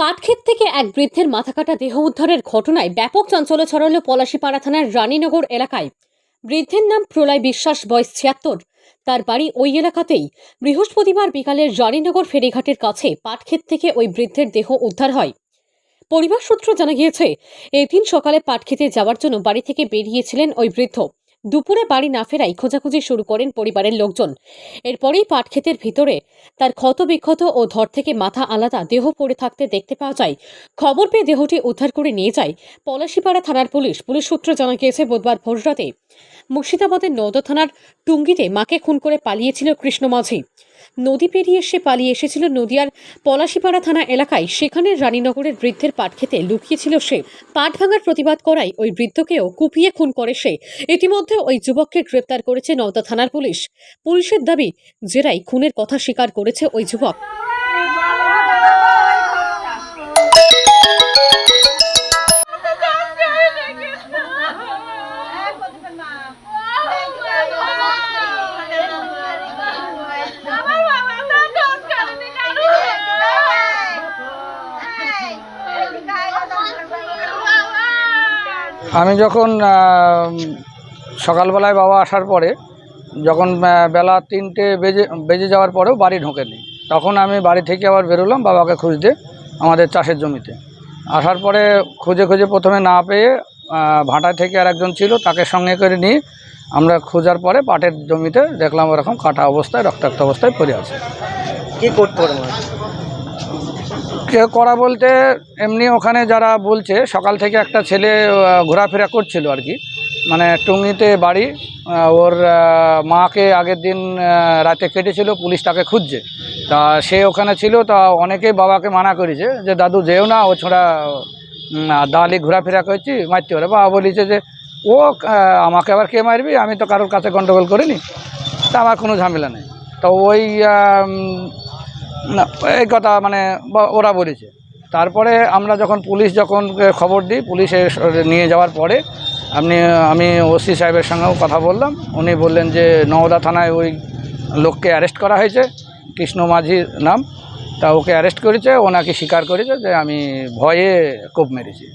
পাটক্ষেত থেকে এক বৃদ্ধের মাথা কাটা দেহ উদ্ধারের ঘটনায় ব্যাপক চাঞ্চল্য ছড়ালো পলাশীপাড়া থানার রানীনগর এলাকায়। বৃদ্ধের নাম প্রলয় বিশ্বাস, বয়স ৭৬। তার বাড়ি ওই এলাকাতেই। বৃহস্পতিবার বিকালে রানীনগর ফেরিঘাটের কাছে পাটক্ষেত থেকে ওই বৃদ্ধের দেহ উদ্ধার হয়। পরিবার সূত্র জানা গিয়েছে, এদিন সকালে পাটক্ষেতে যাওয়ার জন্য বাড়ি থেকে বেরিয়েছিলেন ওই বৃদ্ধ। দুপুরে বাড়ি না ফেরায় খোঁজাখুঁজি শুরু করেন পরিবারের লোকজন। এরপরেই পাটক্ষেতের ভিতরে তার ক্ষতবিক্ষত ও ধর থেকে মাথা আলাদা দেহ পড়ে থাকতে দেখতে পাওয়া যায়। খবর পেয়ে দেহটি উদ্ধার করে নিয়ে যায় পলাশীপাড়া থানার পুলিশ। পুলিশ সূত্রে জানা গিয়েছে, বুধবার ভোররাতে মুর্শিদাবাদের নওদা থানার টুঙ্গিতে মাকে খুন করে পালিয়েছিল কৃষ্ণ মাঝি। নদী পেরিয়ে সে পালিয়ে এসেছিল নদিয়ার পলাশীপাড়া থানা এলাকায়। সেখানে রানীনগরের বৃদ্ধের পাট খেতে লুকিয়েছিল সে। পাট ভাঙার প্রতিবাদ করায় ওই বৃদ্ধকেও কুপিয়ে খুন করে সে। ইতিমধ্যে ওই যুবককে গ্রেপ্তার করেছে নওদা থানার পুলিশ। পুলিশের দাবি, জেরায় খুনের কথা স্বীকার করেছে ওই যুবক। আমি যখন সকালবেলায় বাবা আসার পরে যখন বেলা 3টে বেজে যাওয়ার পরেও বাড়ি ঢোকেনি, তখন আমি বাড়ি থেকে আবার বেরোলাম বাবাকে খুঁজতে আমাদের চাষের জমিতে। আসার পরে খুঁজে প্রথমে না পেয়ে ভাটা থেকে আর একজন ছিল, তাকে সঙ্গে করে নিয়ে আমরা খোঁজার পরে পাটের জমিতে দেখলাম ওরকম কাটা অবস্থায় রক্তাক্ত অবস্থায় পড়ে আছে। কী করতে পারে কে করা বলতে এমনি ওখানে যারা বলছে সকাল থেকে একটা ছেলে ঘোরাফেরা করছিল আর কি, মানে টুঙ্গিতে বাড়ি। ওর মাকে আগের দিন রাতে কেটেছিল, পুলিশ তাকে খুঁজছে। তা সে ওখানে ছিল, তা অনেকেই বাবাকে মানা করেছে যে দাদু যেও না, ও ছোড়া দালি ঘোরাফেরা করছি, মারতে পারে। বাবা বলেছে যে ও আমাকে আবার কে মারবি, আমি তো কারোর কাছে গন্ডগোল করিনি, তা আমার কোনো ঝামেলা নেই। তো ওই না এই কথা মানে ওরা বলেছে। তারপরে আমরা যখন খবর দিই, পুলিশে নিয়ে যাওয়ার পরে আমি ওসি সাহেবের সঙ্গেও কথা বললাম। উনি বললেন যে নওদা থানায় ওই লোককে অ্যারেস্ট করা হয়েছে, কৃষ্ণ মাঝির নাম। তা ওকে অ্যারেস্ট করেছে, ও নাকি স্বীকার করেছে যে আমি ভয়ে কোপ মেরেছি।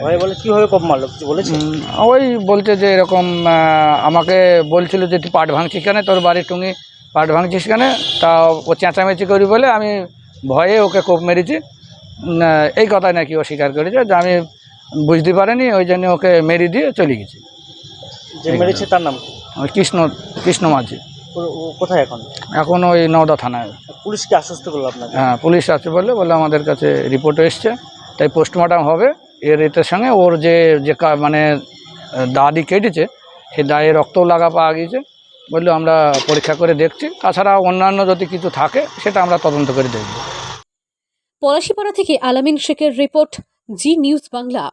ভয়ে বলে কীভাবে কোপ মারলো কিছু বলেছে? ওই বলছে যে এরকম আমাকে বলছিল যে তুই পাট ভাঙছিস কেন, তোর বাড়ির টুঙ্গি পাট ভাঙছিস কেন। তা ও চেঁচামেচি করি বলে আমি ভয়ে ওকে কোপ মেরেছি, এই কথাই নাকি ও স্বীকার করেছে যে আমি বুঝতে পারিনি, ওই জন্য ওকে মেরে দিয়ে চলে গেছি। যে মেরেছে তার নাম কৃষ্ণ মাঝি। কোথায় এখন? ওই নওদা থানায়। পুলিশকে আশ্বস্ত করলো আপনাকে? হ্যাঁ, পুলিশ আছে বলে আমাদের কাছে রিপোর্ট এসছে, তাই পোস্টমর্টম হবে। এর সঙ্গে ওর যে মানে দাড়ি কেটেছে, সেই দায়ে রক্তও লাগা পাওয়া গিয়েছে। বললো আমরা পরীক্ষা করে দেখছি, তাছাড়া অন্যান্য যদি কিছু থাকে সেটা আমরা তদন্ত করে দেখব। পলাশীপাড়া থেকে আলামিন শেখের রিপোর্ট, জি নিউজ বাংলা।